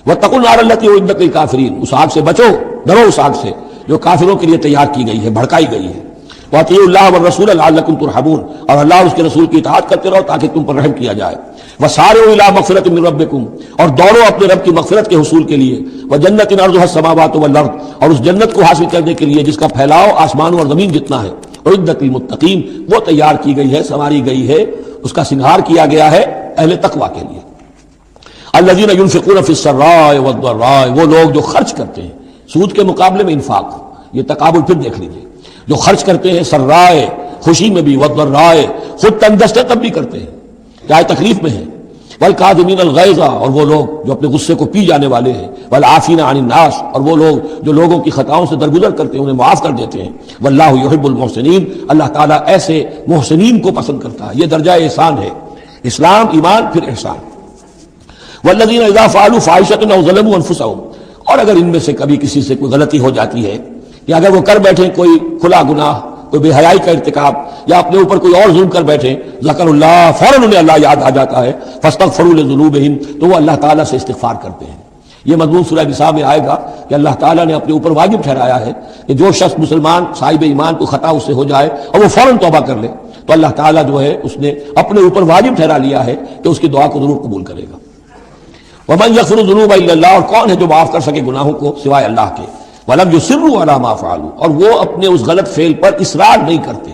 واتقوا النار التي اعدت للكافرین، اس آگ سے بچو، ڈرو اس آگ سے جو کافروں کے لیے تیار کی گئی ہے، بھڑکائی گئی ہے۔ واطیعوا اللہ والرسول لعلکم ترحمون، اور اللہ اور اس کے رسول کی اطاعت کرتے رہو تاکہ تم پر رحم کیا جائے۔ وسارعوا الی مغفرۃ من ربکم، اور دوڑو اپنے رب کی مغفرت کے حصول کے لیے۔ وجنۃ عرضها السماوات والارض، اور اس جنت کو حاصل کرنے کے لیے جس کا پھیلاؤ آسمانوں اور زمین جتنا ہے۔ اعدت للمتقین، وہ تیار کی گئی ہے، سنواری گئی ہے، اس کا سنگار کیا گیا ہے اہل تقوی کے لیے۔ الذین ينفقون فی السراء والضراء، وہ لوگ جو خرچ کرتے ہیں سود کے مقابلے میں انفاق، یہ تقابل پھر دیکھ لیجئے، جو خرچ کرتے ہیں سرائے خوشی میں بھی، والضراء خود تندرست تب بھی کرتے ہیں چاہے تکلیف میں ہیں، والکاظمین الغیظ، اور وہ لوگ جو اپنے غصے کو پی جانے والے ہیں، والعافین عن الناس، اور وہ لوگ جو لوگوں کی خطاؤں سے درگزر کرتے ہیں انہیں معاف کر دیتے ہیں۔ واللہ یحب المحسنین، اللہ تعالیٰ ایسے محسنین کو پسند کرتا ہے، یہ درجہ احسان ہے، اسلام، ایمان، پھر احسان۔ والذین اذا فعلوا فاحشۃ او ظلموا انفسهم، اور اگر ان میں سے کبھی کسی سے کوئی غلطی ہو جاتی ہے کہ اگر وہ کر بیٹھیں کوئی کھلا گناہ، کوئی بے حیائی کا ارتکاب، یا اپنے اوپر کوئی اور ظلم کر بیٹھیں، ذکر اللہ، فوراً انہیں اللہ یاد آ جاتا ہے، فاستغفروا لذنوبہم، تو وہ اللہ تعالیٰ سے استغفار کرتے ہیں۔ یہ مضمون سورہ نساء میں آئے گا کہ اللہ تعالیٰ نے اپنے اوپر واجب ٹھہرایا ہے کہ جو شخص مسلمان صاحب ایمان کو خطا اس سے ہو جائے اور وہ فوراً توبہ کر لے، تو اللہ تعالیٰ جو ہے اس نے اپنے اوپر واجب ٹھہرا لیا ہے کہ اس کی دعا کو ضرور قبول کرے گا۔ ومن یغفر الذنوب الا اللہ، اور کون ہے جو معاف کر سکے گناہوں کو سوائے اللہ کے۔ ولم یصروا علی ما فعلوا، اور وہ اپنے اس غلط فعل پر اصرار نہیں کرتے،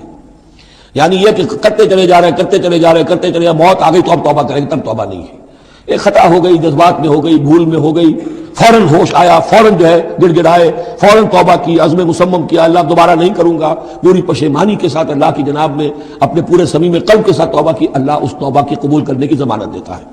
یعنی یہ کہ کرتے چلے جا رہے کرتے چلے جا رہے کرتے چلے جا، موت آ گئی تو اب توبہ کریں گے، تب توبہ نہیں ہے۔ ایک خطا ہو گئی، جذبات میں ہو گئی، بھول میں ہو گئی، فوراً ہوش آیا، فوراً جو ہے گڑ گڑائے، فوراً توبہ کی، عزم مصمم کیا اللہ دوبارہ نہیں کروں گا، پوری پشیمانی کے ساتھ اللہ کی جناب میں اپنے پورے صمیم قلب کے ساتھ توبہ کی، اللہ اس توبہ کی قبول کرنے کی ضمانت دیتا ہے۔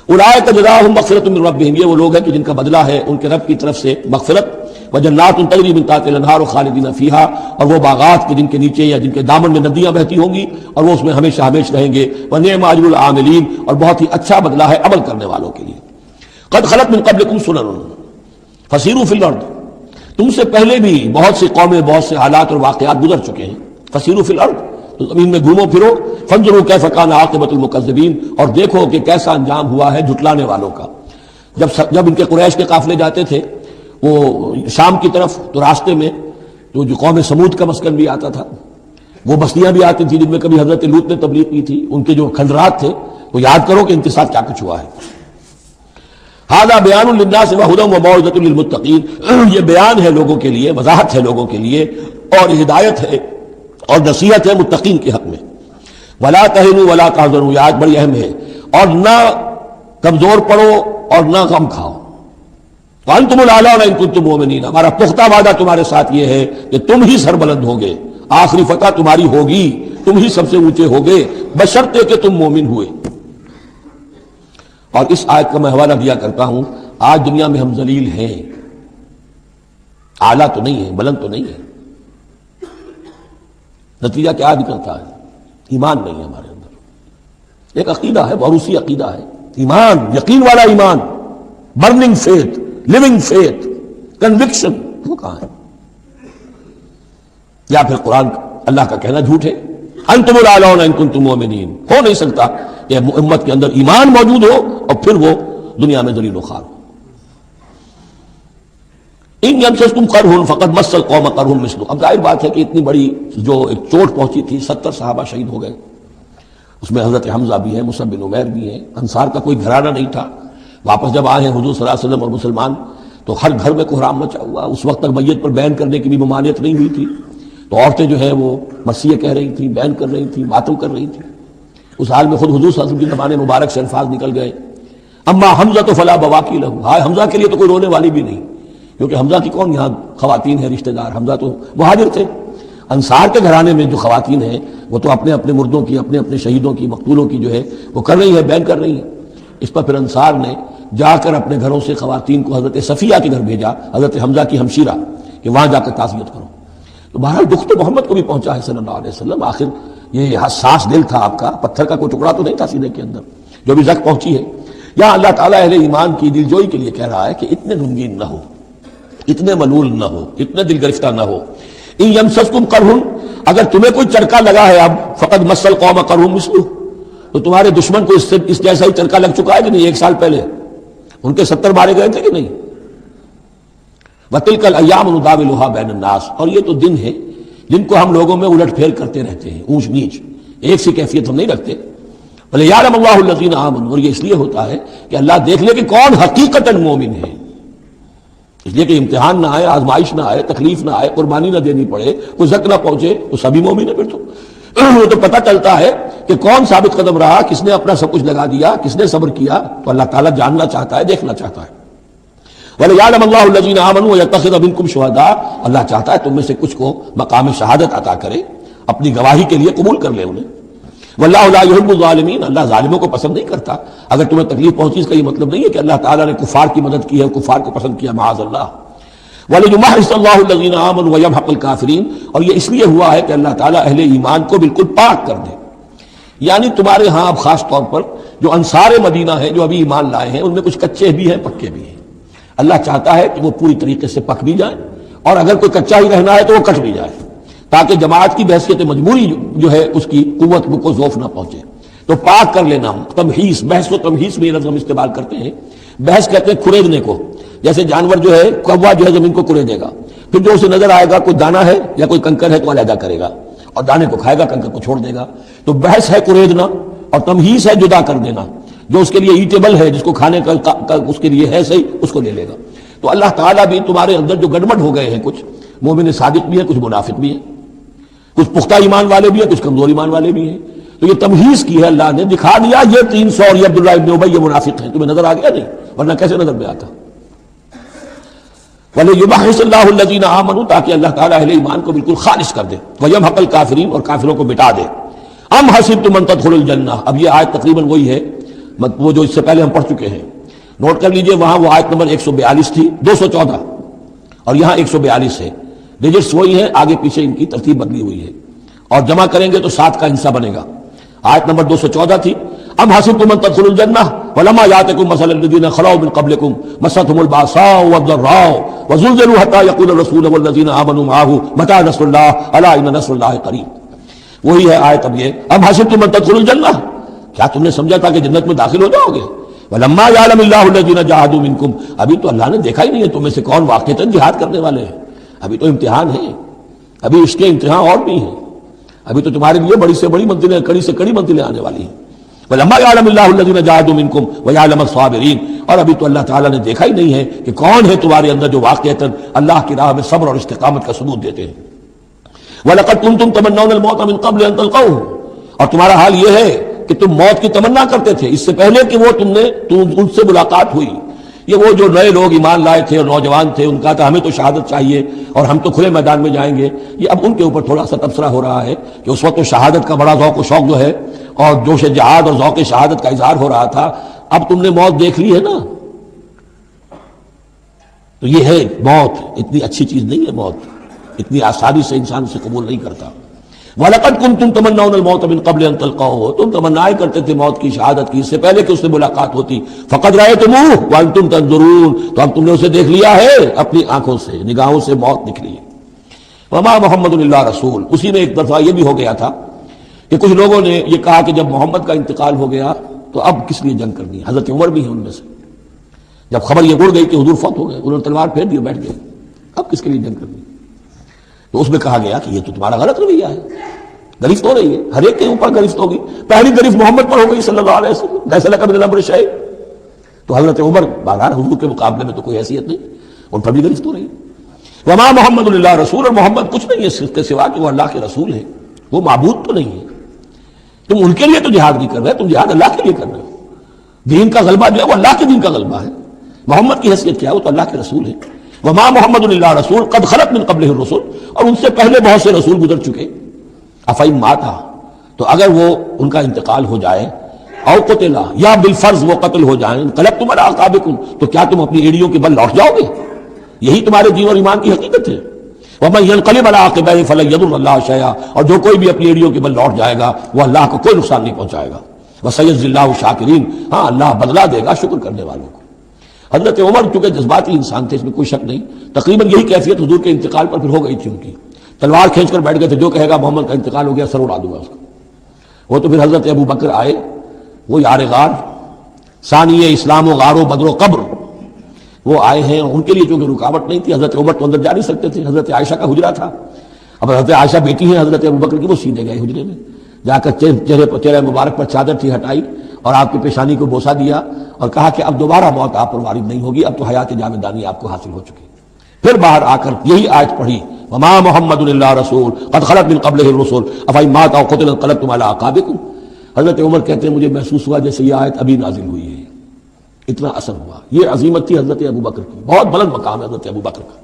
اولئک جزاؤہم مغفرۃ من ربہم، یہ وہ لوگ ہیں کہ جن کا بدلہ ہے ان کے رب کی طرف سے مغفرت، وجنات تجری من تحتها الانہار خالدین فیہا، اور وہ باغات کے جن کے نیچے یا جن کے دامن میں ندیاں بہتی ہوں گی اور وہ اس میں ہمیشہ ہمیشہ رہیں گے، ونعم اجر العاملین، اور بہت ہی اچھا بدلہ ہے عمل کرنے والوں کے لیے۔ قد خلت من قبلکم سنن فسیروا فی الارض، تم سے پہلے بھی بہت سی قومیں، بہت سے حالات اور واقعات گزر چکے ہیں، فسیروا فی الارض، تو زمین میں گھومو پھرو، فانظروا کیف کان عاقبۃ المکذبین، اور دیکھو کہ کیسا انجام ہوا ہے جھٹلانے والوں کا۔ جب ان کے قریش کے قافلے جاتے تھے وہ شام کی طرف، تو راستے میں تو جو قوم سمود کا مسکن بھی آتا تھا، وہ بستیاں بھی آتی تھیں جن میں کبھی حضرت لوط نے تبلیغ کی تھی، ان کے جو کھنڈرات تھے، تو یاد کرو کہ ان کے ساتھ کیا کچھ ہوا ہے۔ ھذا بیان للناس وھدی وموعظۃ للمتقین، یہ بیان ہے لوگوں کے لیے، وضاحت ہے لوگوں کے لیے، اور ہدایت ہے اور نصیحت ہے متقین کے حق میں۔ ولا تہنوا ولا تحزنوا، یہ آیت بڑی اہم ہے، اور نہ کمزور پڑو اور نہ غم کھاؤ۔ وانتم الاعلون ان کنتم مؤمنین، ہمارا پختہ وعدہ تمہارے ساتھ یہ ہے کہ تم ہی سربلند ہوگے، آخری فتح تمہاری ہوگی، تم ہی سب سے اونچے ہوگے، بشرطے کہ تم مومن ہوئے۔ اور اس آیت کا میں حوالہ دیا کرتا ہوں، آج دنیا میں ہم ذلیل ہیں، اعلیٰ تو نہیں ہے، بلند تو نہیں ہے، نتیجہ کیا نکلتا ہے؟ ایمان نہیں ہے ہمارے اندر، ایک عقیدہ ہے، موروثی عقیدہ ہے، ایمان، یقین والا ایمان، burning faith, living faith, conviction, وہ کہاں ہے؟ یا پھر قرآن اللہ کا کہنا جھوٹ ہے، انتم الاعلون ان کنتم مؤمنین، ہو نہیں سکتا کہ امت کے اندر ایمان موجود ہو اور پھر وہ دنیا میں ذلیل و خوار ہو۔ ان یمسسکم قرح فقد مس القوم قرح مثلہ، اب ظاہر بات ہے کہ اتنی بڑی جو ایک چوٹ پہنچی تھی، 70 صحابہ شہید ہو گئے، اس میں حضرت حمزہ بھی ہیں، مصعب بن عمیر بھی ہیں، انصار کا کوئی گھرانہ نہیں تھا۔ واپس جب آئے ہیں حضور صلی اللہ علیہ وسلم اور مسلمان، تو ہر گھر میں کوحرام مچا ہوا، اس وقت تک میت پر بیان کرنے کی بھی ممانعت نہیں ہوئی تھی، تو عورتیں جو ہے وہ مسیح کہہ رہی تھیں، بیان کر رہی تھیں، ماتم کر رہی تھیں۔ اس حال میں خود حضور صلی اللہ علیہ وسلم کی زبان مبارک سے الفاظ نکل گئے، اما حمزہ تو فلا بواکی لہ، ہائے حمزہ کے لیے تو کوئی رونے والی بھی نہیں، کیونکہ حمزہ کی کون یہاں خواتین ہیں رشتہ دار، حمزہ تو مہاجر تھے۔ انصار کے گھرانے میں جو خواتین ہیں وہ تو اپنے اپنے مردوں کی، اپنے اپنے شہیدوں کی، مقتولوں کی جو ہے وہ کر رہی ہے، بیان کر رہی ہیں۔ اس پر پھر انصار نے جا کر اپنے گھروں سے خواتین کو حضرت صفیہ کے گھر بھیجا، حضرت حمزہ کی ہمشیرہ، کہ وہاں جا کر تعزیت کرو۔ تو بہرحال دکھ تو محمد کو بھی پہنچا ہے صلی اللہ علیہ وسلم، آخر یہ حساس دل تھا آپ کا، پتھر کا کوئی ٹکڑا تو نہیں تھا سینے کے اندر، جو بھی زخم پہنچی ہے۔ یہاں اللہ تعالیٰ اہل ایمان کی دل جوئی کے لیے کہہ رہا ہے کہ اتنے غمگین نہ ہو، اتنے ملول نہ ہو، اتنے دل گرفتہ نہ ہو۔ ان یمسسکم قرح، اگر تمہیں کوئی چرکا لگا ہے اب، فقد مس القوم قرح مثلہ، تو تمہارے دشمن کو اس جیسا ہی چرکا لگ چکا ہے کہ نہیں، 1 سال پہلے ان کے 70 مارے گئے تھے کہ نہیں؟ وَتِلْكَ الْأَيَّامُ نُدَاوِلُهَا بَيْنَ النَّاسِ، اور یہ تو دن ہے جن کو ہم لوگوں میں الٹ پھیر کرتے رہتے ہیں، اونچ نیچ، ایک سی کیفیت ہم نہیں رکھتے۔ وَلِيَعْلَمَ اللَّهُ الَّذِينَ آمَنُوا، اور یہ اس لیے ہوتا ہے کہ اللہ دیکھ لے کہ کون حقیقتاً مومن ہے، اس لیے کہ امتحان نہ آئے، آزمائش نہ آئے، تکلیف نہ آئے، قربانی نہ دینی پڑے، کوئی زک نہ پہنچے، تو سبھی مومن ہے۔ پھر تو پتہ چلتا ہے کہ کون ثابت قدم رہا، کس نے اپنا سب کچھ لگا دیا، کس نے صبر کیا، تو اللہ تعالیٰ جاننا چاہتا ہے، دیکھنا چاہتا ہے۔ وَلِيَعْلَمَ اللَّهُ الَّذِينَ آمَنُوا وَيَتَّخِذَ مِنكُمْ شُهَدَاءَ، اللہ چاہتا ہے تم میں سے کچھ کو مقام شہادت عطا کرے، اپنی گواہی کے لیے قبول کر لے انہیں۔ وَاللَّهُ لَا يُحِبُّ الظَّالِمِينَ، اللہ ظالموں کو پسند نہیں کرتا۔ اگر تمہیں تکلیف پہنچی اس کا یہ مطلب نہیں ہے کہ اللہ تعالیٰ نے کفار کی مدد کی ہے، کفار کو پسند کیا، معاذ اللہ۔ وَلِيُمَحِّصَ اللَّهُ الَّذِينَ آمَنُوا وَيَمْحَقَ الْكَافِرِينَ، اور یہ اس لیے ہوا ہے کہ اللہ تعالیٰ اہل ایمان کو بالکل پاک کر دے۔ یعنی تمہارے ہاں اب خاص طور پر جو انصار مدینہ ہیں، جو ابھی ایمان لائے ہیں، ان میں کچھ کچے بھی ہیں، پکے بھی ہیں۔ اللہ چاہتا ہے کہ وہ پوری طریقے سے پک بھی جائیں، اور اگر کوئی کچا ہی رہنا ہے تو وہ کٹ بھی جائے، تاکہ جماعت کی بحثیت مجبوری جو ہے اس کی قوت کو ضعف نہ پہنچے۔ تو پاک کر لینا، تمحیص، بحث و تمحیص میں یہ لفظ ہم استعمال کرتے ہیں۔ بحث کہتے ہیں کھریدنے کو، جیسے جانور جو ہے، کوا جو ہے زمین کو کھرے دے گا، پھر جو اسے نظر آئے گا کوئی دانا ہے یا کوئی کنکر ہے تو علیحدہ کرے گا، اور دانے کو کھائے گا، کنکر کو چھوڑ دے گا۔ تو بحث ہے کھریدنا، اور تمحیص ہے جدا کر دینا۔ جو اس کے لیے ایٹیبل ہے، جس کو کھانے کا اس کے لیے ہے صحیح، اس کو لے لے گا۔ تو اللہ تعالیٰ بھی تمہارے اندر جو گڑبڑ ہو گئے ہیں، کچھ مومن صادق بھی ہیں، کچھ منافق بھی ہیں، کچھ پختہ ایمان والے بھی ہیں، کچھ کمزور ایمان والے بھی ہیں، تو یہ تمحیص کی ہے اللہ نے، دکھا دیا یہ 300 اور یہ عبداللہ ابن ابی یہ منافق ہیں، تمہیں نظر آ گیا نہیں، ورنہ کیسے نظر میں آتا۔ وَلِيُمَحِّصَ اللَّهُ الَّذِينَ آمَنُوا، تاکہ اللہ تعالیٰ اہل ایمان کو بالکل خالص کر دے، وَيَمْحَقَ الْكَافِرِينَ، اور کافروں کو مٹا دے۔ ام حسبتم ان تدخلوا الجنہ، اب یہ آیت تقریباً وہی ہے وہ جو اس سے پہلے ہم پڑھ چکے ہیں، نوٹ کر لیجئے، وہاں وہ آیت نمبر 142 تھی، 214، اور یہاں 142 ہے، ڈیجٹس وہی ہیں، آگے پیچھے ان کی ترتیب بدلی ہوئی ہے، اور جمع کریں گے تو 7 کا حصہ بنے گا۔ آیت نمبر 214 تھی، ام حسبتم ان تدخلوا الجنہ ولما یاتکم مثل الذین خلوا من قبلکم مستهم الباساء والضراء وزلزلوا حتى يقول الرسول والذین آمنوا معه متى نصر اللہ الا ان نصر اللہ قریب۔ وہی ہے آیت اب یہ، ام حسبتم ان تدخلوا الجنہ، کیا تم نے سمجھا تھا کہ جنت میں داخل ہو جاؤ گے؟ ولما یعلم اللہ الذین جاہدوا منکم، ابھی تو اللہ نے دیکھا ہی نہیں ہے تم میں سے کون واقعتاً جہاد کرنے والے ہیں، ابھی تو امتحان ہے، ابھی اس کے امتحان اور بھی ہیں، ابھی تو تمہارے لیے بڑی سے بڑی منزلیں، کڑی سے کڑی منزلیں آنے والی ہیں۔ وَلَمَّا يَعْلَمِ اللَّهُ الَّذِينَ جَاهَدُوا مِنكُمْ وَيَعْلَمَ الصَّابِرِينَ، اور ابھی تو اللہ تعالیٰ نے دیکھا ہی نہیں ہے کہ کون ہے تمہارے اندر جو واقعتاً اللہ کی راہ میں صبر اور استقامت کا ثبوت دیتے ہیں۔ وَلَقَدْ كُنْتُمْ تَمَنَّوْنَ الْمَوْتَ مِنْ قَبْلِ أَنْ تَلْقَوْهُ، اور تمہارا حال یہ ہے کہ تم موت کی تمنا کرتے تھے اس سے پہلے کہ وہ ان سے ملاقات ہوئی۔ یہ وہ جو نئے لوگ ایمان لائے تھے اور نوجوان تھے، ان کا تھا ہمیں تو شہادت چاہیے اور ہم تو کھلے میدان میں جائیں گے، یہ اب ان کے اوپر تھوڑا سا تبصرہ ہو رہا ہے کہ اس وقت تو شہادت کا بڑا ذوق و شوق جو ہے اور جوش جہاد اور ذوق شہادت کا اظہار ہو رہا تھا، اب تم نے موت دیکھ لی ہے نا، تو یہ ہے موت اتنی اچھی چیز نہیں ہے، موت اتنی آسانی سے انسان اسے قبول نہیں کرتا۔ وَلَقَدْ كُنْتُمْ تَمَنَّوْنَ الْمَوْتَ مِنْ قَبْلِ أَنْ تَلْقَوْهُ، تم تمنائے کرتے تھے موت کی، شہادت کی، اس سے پہلے کہ اس سے ملاقات ہوتی۔ فَقَدْ رَأَيْتُمُوهُ وَأَنْتُمْ تَنظُرُونَ، تو اب تم نے اسے دیکھ لیا ہے اپنی آنکھوں سے، نگاہوں سے موت نکلی ہے۔ وَمَا مُحَمَّدٌ إِلَّا رَسُولٌ، اسی میں ایک دفعہ یہ بھی ہو گیا تھا کہ کچھ لوگوں نے یہ کہا کہ جب محمد کا انتقال ہو گیا تو اب کس لیے جنگ کرنی ہے، حضرت عمر بھی ہیں ان میں سے، جب خبر یہ اڑ گئی کہ حضور فوت ہو گئے، انہوں نے تلوار پھیر دی، بیٹھ گئے، اب کس کے لیے جنگ کرنی؟ تو اس میں کہا گیا کہ یہ تو تمہارا غلط رویہ ہے، گرفت ہو رہی ہے، ہر ایک کے اوپر گرفت ہوگی، پہلی گرفت محمد پر ہو گئی صلی اللہ علیہ وسلم، ليس لك من الامر شيء، تو حضرت عمر بہرحال حضور کے مقابلے میں تو کوئی حیثیت نہیں، ان پر بھی گرفت ہو رہی ہے۔ وما محمد الا رسول، اور محمد کچھ نہیں ہے اس کے سوا کہ وہ اللہ کے رسول ہے، وہ معبود تو نہیں ہے، تم ان کے لیے تو جہاد نہیں کر رہے، تم جہاد اللہ کے لیے کر رہے ہو، دین کا غلبہ جو ہے وہ اللہ کے دین کا غلبہ ہے، محمد کی حیثیت کیا ہے، وہ تو اللہ کے رسول ہے۔ وما محمد الا رسول قد خلت من قبلہ الرسل، اور ان سے پہلے بہت سے رسول گزر چکے، افئن ماتا، تو اگر وہ ان کا انتقال ہو جائے، او قتلا، یا بالفرض وہ قتل ہو جائیں، انقلبتم علی اعقابکم، تو کیا تم اپنی ایڑیوں کے بل لوٹ جاؤ گے؟ یہی تمہارے دین اور ایمان کی حقیقت ہے۔ ومن ينقلب على عقبيه فلن يضر الله شيئا، اور جو کوئی بھی اپنی ایڑیوں کے بل لوٹ جائے گا وہ اللہ کو کوئی نقصان نہیں پہنچائے گا۔ وسيجزي الله الشاكرين، ہاں اللہ بدلہ دے گا شکر کرنے والوں کو۔ حضرت عمر چونکہ جذباتی انسان تھے، اس میں کوئی شک نہیں، تقریباً یہی کیفیت حضور کے انتقال پر پھر ہو گئی تھی ان کی، تلوار کھینچ کر بیٹھ گئے تھے، جو کہے گا محمد کا انتقال ہو گیا سر اڑا دوں گا اس کو۔ وہ تو پھر حضرت ابو بکر آئے، وہ یار غار، ثانی اسلام و غار و بدر و قبر، وہ آئے ہیں، ان کے لیے چونکہ رکاوٹ نہیں تھی، حضرت عمر تو اندر جا نہیں سکتے تھے، حضرت عائشہ کا حجرہ تھا، اب حضرت عائشہ بیٹی ہیں حضرت ابوبکر کی، وہ سیدھے گئے حجرے میں، جا کر چہرے مبارک پر چادر تھی ہٹائی اور آپ کی پیشانی کو بوسہ دیا اور کہا کہ اب دوبارہ موت آپ پر وارد نہیں ہوگی، اب تو حیات جاویدانی آپ کو حاصل ہو چکی۔ پھر باہر آ کر یہی آیت پڑھی، وما محمد الا رسول قد خلت من قبلہ الرسل افإن مات أو قتل انقلبتم على أعقابكم۔ حضرت عمر کہتے ہیں مجھے محسوس ہوا جیسے یہ آیت ابھی نازل ہوئی ہے، اتنا اثر ہوا۔ یہ عظیمت تھی حضرت ابوبکر کی، بہت بلند مقام ہے حضرت ابوبکر کا۔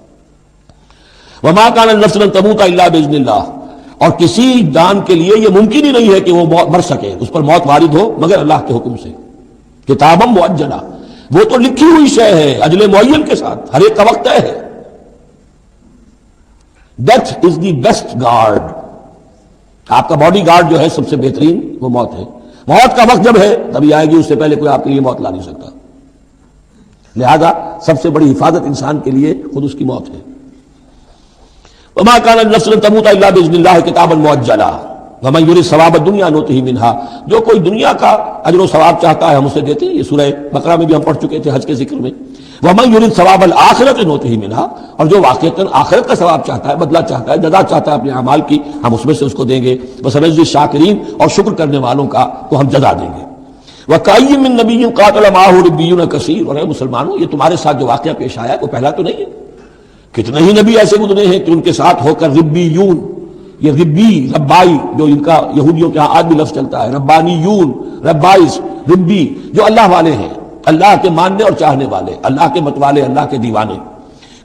وما كان لنفس ان تموت الا باذن اللہ، اور کسی جان کے لیے یہ ممکن ہی نہیں ہے کہ وہ مر سکے، اس پر موت وارد ہو مگر اللہ کے حکم سے۔ کتابا مؤجلہ، وہ تو لکھی ہوئی شے ہے اجل معین کے ساتھ، ہر ایک کا وقت طے ہے۔ Death is the best guard, آپ کا باڈی گارڈ جو ہے سب سے بہترین وہ موت ہے۔ موت کا وقت جب ہے تبھی آئے گی، اس سے پہلے کوئی آپ کے لیے موت لا نہیں سکتا، لہذا سب سے بڑی حفاظت انسان کے لیے خود اس کی موت ہے۔ وما كان لنفس ان تموت الا باذن الله كتابا مؤجلا ومن يريد ثواب الدنيا نؤته منها، جو کوئی دنیا کا اجر و ثواب چاہتا ہے ہم اسے دیتے ہیں، یہ سورہ بقرہ میں بھی ہم پڑھ چکے تھے حج کے ذکر میں۔ ومن يريد ثواب الآخرة نؤته منها، اور جو واقعتاً آخرت کا ثواب چاہتا ہے، بدلہ چاہتا ہے، جزا چاہتا ہے اپنے اعمال کی، ہم اس میں سے اس کو دیں گے۔ وسنجزي الشاکرین، اور شکر کرنے والوں کا کو ہم جزا دیں گے۔ وَكَأَيٍّ مِّن نَبِيٍّ قَاتَلَ مَعَهُ رِبِّيُّونَ كَثِيرٌ، اور اے مسلمانوں یہ تمہارے ساتھ جو واقعہ پیش آیا وہ پہلا تو نہیں ہے، کتنے ہی نبی ایسے گزرے ہیں کہ ان کے ساتھ ہو کر ربیون، یہ ربی ربائی جو ان کا یہودیوں کے ہاں آج بھی لفظ چلتا ہے، ربانیون ربائز ربی، جو اللہ والے ہیں، اللہ کے ماننے اور چاہنے والے، اللہ کے متوالے، اللہ کے دیوانے۔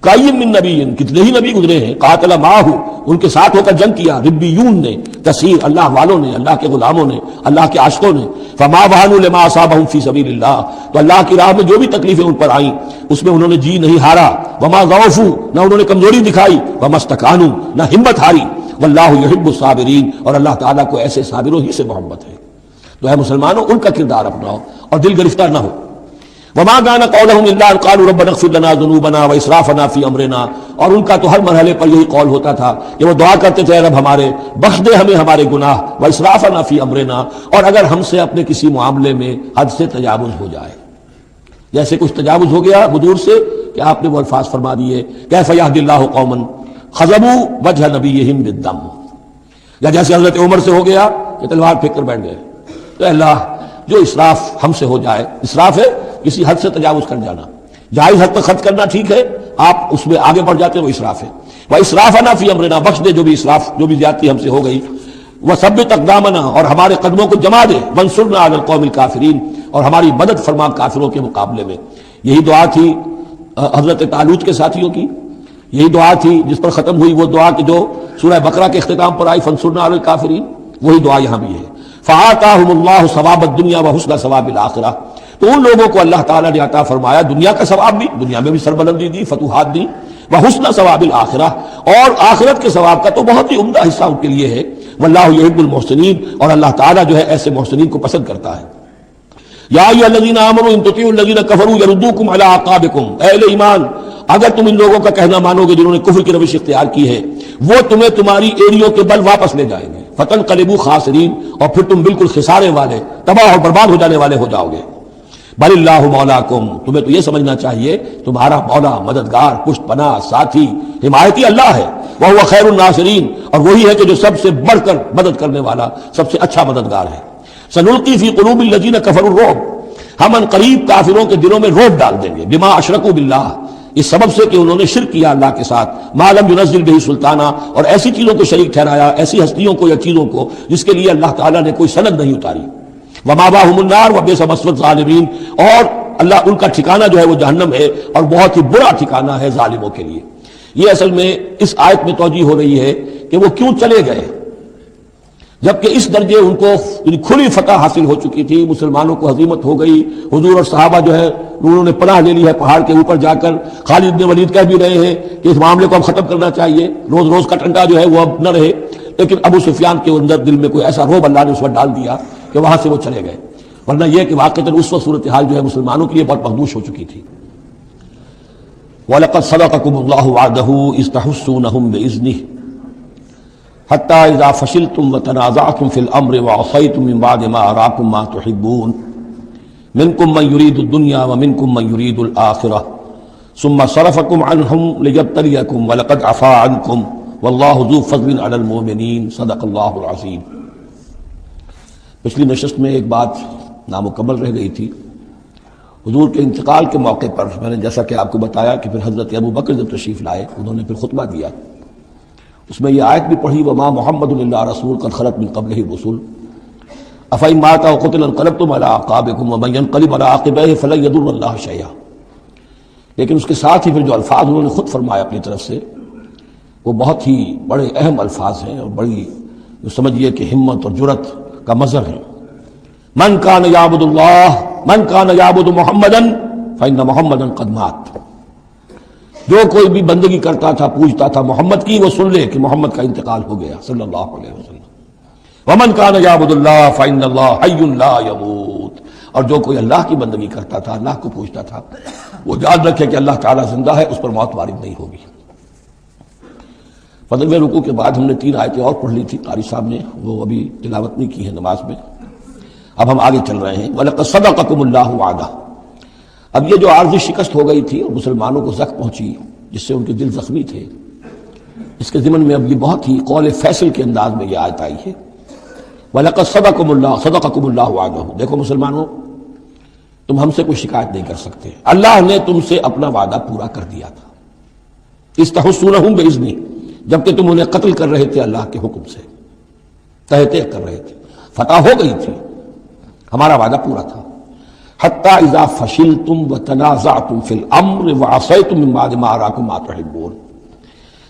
کائیم من نبی، کتنے ہی نبی گزرے ہیں، قاتل معہ، ان کے ساتھ ہو کر جنگ کیا، ربیون نے، کثیر اللہ والوں نے، اللہ کے غلاموں نے، اللہ کے عاشقوں نے۔ فما وہنوا لما اصابهم فی سبیل اللہ، تو اللہ کی راہ میں جو بھی تکلیفیں ان پر آئیں اس میں انہوں نے جی نہیں ہارا۔ وما ضعفوا، نہ انہوں نے کمزوری دکھائی۔ وما استکانوا، نہ ہمت ہاری۔ واللہ یحب الصابرین، اور اللہ تعالیٰ کو ایسے صابروں ہی سے محبت ہے۔ تو اے مسلمانوں ان کا کردار اپناؤ اور دل گرفتہ نہ ہو۔ وما كان قولهم الا ان قالوا ربنا اغفر لنا ذنوبنا واسرافنا في امرنا، اور ان کا تو ہر مرحلے پر یہی قول ہوتا تھا کہ وہ دعا کرتے تھے اے رب ہمارے بخش دے ہمیں ہمارے گناہ، واسرافنا في امرنا، اور اگر ہم سے اپنے کسی معاملے میں حد سے تجاوز ہو جائے، جیسے کچھ تجاوز ہو گیا حضور سے کہ آپ نے وہ الفاظ فرما دیے کیف یهدی اللہ قوما خضبوا وجه نبیہم بالدم، یا جیسے حضرت عمر سے ہو گیا کہ تلوار پھینک کر بیٹھ گئے۔ تو اللہ جو اسراف ہم سے ہو جائے، اسراف ہے کسی حد سے تجاوز کر جانا، جائز حد تک خرچ کرنا ٹھیک ہے، آپ اس میں آگے بڑھ جاتے ہیں وہ اسراف ہے۔ وَإِسْرَافَنَا فِي أَمْرِنَا، بخش دے جو بھی اسراف، جو بھی زیادتی ہم سے ہو گئی۔ وَثَبِّتْ أَقْدَامَنَا، اور ہمارے قدموں کو جما دے۔ وَانصُرْنَا عَلَى الْقَوْمِ الْكَافِرِينَ، اور ہماری مدد فرما کافروں کے مقابلے میں۔ یہی دعا تھی حضرت طالوت کے ساتھیوں کی، یہی دعا تھی جس پر ختم ہوئی وہ دعا کہ جو سورہ بقرہ کے اختتام پر آئی فَانصُرْنَا عَلَى الْكَافِرِينَ، وہی دعا یہاں بھی ہے۔ فَآتَاهُمُ اللَّهُ ثَوَابَ الدُّنْيَا وَحُسْنَ ثَوَابِ الْآخِرَةِ، تو ان لوگوں کو اللہ تعالیٰ نے عطا فرمایا دنیا کا ثواب بھی، دنیا میں بھی سربلندی دی، فتوحات دی، وحسن ثواب الآخرہ، اور آخرت کے ثواب کا تو بہت ہی عمدہ حصہ ان کے لیے ہے۔ واللہ یحب المحسنین، اور اللہ تعالیٰ جو ہے ایسے محسنین کو پسند کرتا ہے۔ یا ایھا الذین آمنوا ان تطیعوا الذین کفروا یردوکم علی اعقابکم، اے اہل ایمان اگر تم ان لوگوں کا کہنا مانو گے جنہوں نے کفر کی روش اختیار کی ہے، وہ تمہیں تمہاری ایڑیوں کے بل واپس لے جائیں گے، فتنقلبوا خاسرین، اور پھر تم بالکل خسارے والے، تباہ اور برباد ہو جانے والے ہو جاؤ گے۔ بل اللہ مولاکم، تمہیں تو یہ سمجھنا چاہیے تمہارا مولا، مددگار، پشت پناہ، ساتھی، حمایتی اللہ ہے۔ وہو خیر الناصرین، اور وہی ہے کہ جو سب سے بڑھ کر مدد کرنے والا، سب سے اچھا مددگار ہے۔ سنلقی فی قلوب الذین کفروا الرعب، ہم ان قریب کافروں کے دلوں میں رعب ڈال دیں گے، بما اشرکوا باللہ، اس سبب سے کہ انہوں نے شرک کیا اللہ کے ساتھ، ما لم ینزل بہ سلطانہ، اور ایسی چیزوں کو شریک ٹھہرایا، ایسی ہستیوں کو یا چیزوں کو جس کے لیے اللہ تعالیٰ نے کوئی سند نہیں اتاری۔ ومأواہم النار وبئس مثوى الظالمین، اور اللہ ان کا ٹھکانہ جو ہے وہ جہنم ہے، اور بہت ہی برا ٹھکانہ ہے ظالموں کے لیے۔ یہ اصل میں اس آیت میں توجہ ہو رہی ہے کہ وہ کیوں چلے گئے، جبکہ اس درجے ان کو کھلی فتح حاصل ہو چکی تھی، مسلمانوں کو ہزیمت ہو گئی، حضور اور صحابہ جو ہے انہوں نے پناہ لے لی ہے پہاڑ کے اوپر جا کر۔ خالد بن ولید کہہ بھی رہے ہیں کہ اس معاملے کو اب ختم کرنا چاہیے، روز روز کا ٹنٹا جو ہے وہ اب نہ رہے، لیکن ابو سفیان کے اندر دل میں کوئی ایسا رعب اللہ نے اس وقت ڈال دیا کہ وہاں سے وہ چلے گئے، ورنہ یہ کہ واقعتاً اس وقت صورتحال جو ہے مسلمانوں کے لیے بہت مخدوش ہو چکی تھی۔ وَلَقَدْ صَدَقَكُمُ اللَّهُ وَعْدَهُ إِذْ تَحُسُّونَهُم بِإِذْنِهِ حتى إذا فشلتم وتنازعتم في الأمر وعصيتم من بعد ما أراكم ما تحبون منكم من يريد الدنيا ومنكم من يريد الآخرة ثم صرفكم عنهم ليبتليكم ولقد عفا عنكم والله ذو فضل على المؤمنين صدق اللہ العظیم۔ پچھلی نشست میں ایک بات نامکمل رہ گئی تھی۔ حضور کے انتقال کے موقع پر میں نے جیسا کہ آپ کو بتایا کہ پھر حضرت ابو بکر جب تشریف لائے انہوں نے پھر خطبہ دیا، اس میں یہ آیت بھی پڑھی وما محمد الا رسول قد خلت من قبلہ الرسل افإن مات أو قتل انقلبتم على أعقابكم ومن ينقلب على عقبيه فلن يضر الله شيئا۔ لیکن اس کے ساتھ ہی پھر جو الفاظ انہوں نے خود فرمایا اپنی طرف سے وہ بہت ہی بڑے اہم الفاظ ہیں اور بڑی جو سمجھیے کہ ہمت اور جرأت کا مظہر ہے۔ من کان یعبد اللہ من کان یعبد محمدا فإن محمدا قد مات۔ جو کوئی بھی بندگی کرتا تھا پوجتا تھا محمد کی، وہ سن لے کہ محمد کا انتقال ہو گیا صلی اللہ علیہ وسلم۔ ومن کان یعبد اللہ فإن اللہ حی لا یموت، اور جو کوئی اللہ کی بندگی کرتا تھا اللہ کو پوجتا تھا وہ یاد رکھے کہ اللہ تعالیٰ زندہ ہے، اس پر موت وارد نہیں ہوگی۔ فضل رکوع کے بعد ہم نے 3 آیتیں اور پڑھ لی تھی، قاری صاحب نے وہ ابھی تلاوت نہیں کی ہے نماز میں۔ اب ہم آگے چل رہے ہیں۔ وَلَقَدْ صَدَقَكُمُ اللَّهُ وَعْدَهُ۔ اب یہ جو عارضی شکست ہو گئی تھی اور مسلمانوں کو زخم پہنچی جس سے ان کے دل زخمی تھے، اس کے ضمن میں اب یہ بہت ہی قول فیصل کے انداز میں یہ آیت آئی ہے۔ وَلَقَدْ صَدَقَكُمُ اللَّهُ وَعْدَهُ۔ دیکھو مسلمانوں، تم ہم سے کوئی شکایت نہیں کر سکتے، اللہ نے تم سے اپنا وعدہ پورا کر دیا تھا۔ استحسونہم بإذنہ، جبکہ تم انہیں قتل کر رہے تھے اللہ کے حکم سے، تہتے کر رہے تھے، فتح ہو گئی تھی، ہمارا وعدہ پورا تھا۔ حتی اذا فشلتم وتنازعتم فی الامر وعصیتم من بعد ما اراکم ما تحبون،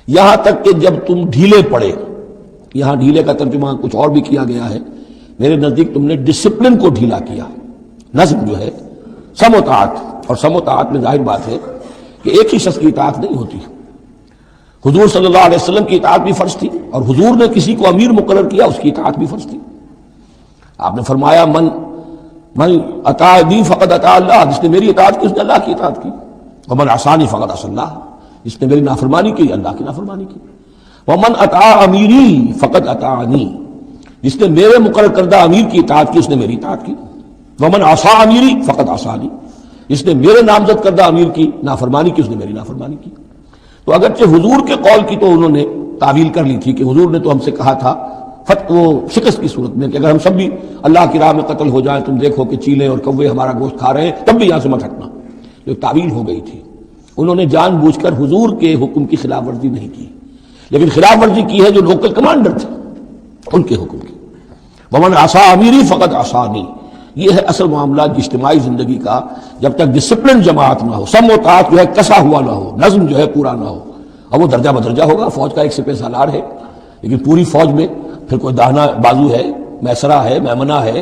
یہاں تک کہ جب تم ڈھیلے پڑے، یہاں ڈھیلے کا ترجمہ کچھ اور بھی کیا گیا ہے، میرے نزدیک تم نے ڈسپلن کو ڈھیلا کیا۔ نظم جو ہے سم و طاعت، اور سم و طاعت میں ظاہر بات ہے کہ ایک ہی شخص کی اطاعت نہیں ہوتی۔ حضور صلی اللہ علیہ وسلم کی اطاعت بھی فرض تھی، اور حضور نے کسی کو امیر مقرر کیا اس کی اطاعت بھی فرض تھی۔ آپ نے فرمایا من اطاعنی فقد اطاع اللہ، جس نے میری اطاعت کی اس نے اللہ کی اطاعت کی، ومن عصانی فقد عصى اللہ، جس نے میری نافرمانی کی اللہ کی نافرمانی کی، ومن اطاع امیری فقد اطاعنی، جس نے میرے مقرر کردہ امیر کی اطاعت کی اس نے میری اطاعت کی، ومن عصى امیری فقد عصانی، جس نے میرے نامزد کردہ امیر کی نافرمانی کی اس نے میری نافرمانی کی۔ تو اگرچہ حضور کے قول کی تو انہوں نے تعویل کر لی تھی کہ حضور نے تو ہم سے کہا تھا وہ شکست کی صورت میں کہ اگر ہم سب بھی اللہ کی راہ میں قتل ہو جائیں، تم دیکھو کہ چیلے اور کوے ہمارا گوشت کھا رہے ہیں، تب بھی یہاں سے مت ہٹنا، جو تعویل ہو گئی تھی۔ انہوں نے جان بوجھ کر حضور کے حکم کی خلاف ورزی نہیں کی، لیکن خلاف ورزی کی ہے جو لوکل کمانڈر تھے ان کے حکم کی۔ ومن عصى امیری فقد عصانی، یہ ہے اصل معاملہ اجتماعی زندگی کا۔ جب تک ڈسپلن جماعت نہ ہو، سم و طاعت جو ہے کسا ہوا نہ ہو، نظم جو ہے پورا نہ ہو، اب وہ درجہ بدرجہ ہوگا، فوج کا ایک سپہ سالار ہے، لیکن پوری فوج میں پھر کوئی داہنا بازو ہے، میسرا ہے، میمنہ ہے،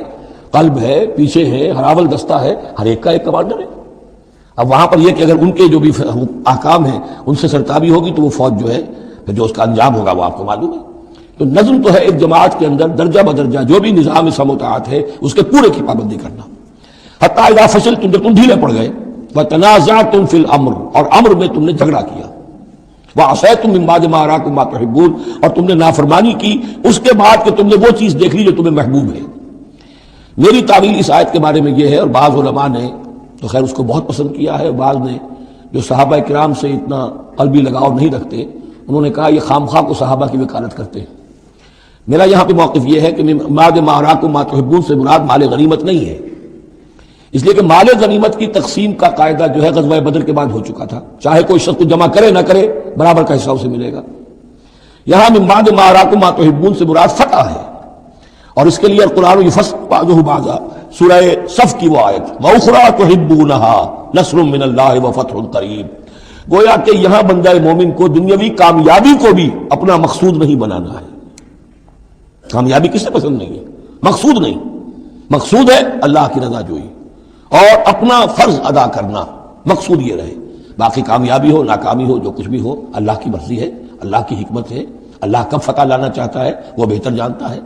قلب ہے، پیچھے ہے، ہراول دستہ ہے، ہر ایک کا ایک کمانڈر ہے۔ اب وہاں پر یہ کہ اگر ان کے جو بھی احکام ہیں ان سے سرتابی ہوگی تو وہ فوج جو ہے پھر جو اس کا انجام ہوگا وہ آپ کو معلوم ہے۔ تو نظم تو ہے ایک جماعت کے اندر درجہ بدرجہ جو بھی نظام سم و طاعت ہے اس کے پورے کی پابندی کرنا۔ حتی اذا فشلتم، جب تم ڈھیلے پڑ گئے، وتنازعتم فی الامر، اور امر میں تم نے جھگڑا کیا، وعصیتم من بعد ما اراکم ما تحبون، اور تم نے نافرمانی کی اس کے بعد کہ تم نے وہ چیز دیکھ لی جو تمہیں محبوب ہے۔ میری تعویل اس آیت کے بارے میں یہ ہے، اور بعض علماء نے تو خیر اس کو بہت پسند کیا ہے، بعض نے جو صحابہ کرام سے اتنا قلبی لگاؤ نہیں رکھتے انہوں نے کہا یہ خامخواہ کو صحابہ کی وکالت کرتے ہیں۔ میرا یہاں پہ موقف یہ ہے کہ بعد ما اراکم ما تحبون سے مراد مال غنیمت نہیں ہے، اس لیے کہ مال غنیمت کی تقسیم کا قاعدہ جو ہے غزوہ بدر کے بعد ہو چکا تھا، چاہے کوئی شخص کو جمع کرے نہ کرے برابر کا حصہ اسے ملے گا۔ یہاں من بعد ما اراکم ما تحبون سے مراد فتح ہے، اور اس کے لیے قرآن یفصل بعضہ بعضا، سورہ صف کی وہ آیت وَأُخْرَىٰ تُحِبُّونَهَا نَصْرٌ مِّنَ اللَّهِ وَفَتْحٌ قَرِیب، گویا کہ یہاں بندہ مومن کو دنیاوی کامیابی کو بھی اپنا مقصود نہیں بنانا ہے۔ کامیابی کس سے پسند نہیں ہے؟ مقصود نہیں، مقصود ہے اللہ کی رضا جوئی اور اپنا فرض ادا کرنا، مقصود یہ رہے۔ باقی کامیابی ہو ناکامی ہو جو کچھ بھی ہو اللہ کی مرضی ہے، اللہ کی حکمت ہے، اللہ کب فتح لانا چاہتا ہے وہ بہتر جانتا ہے۔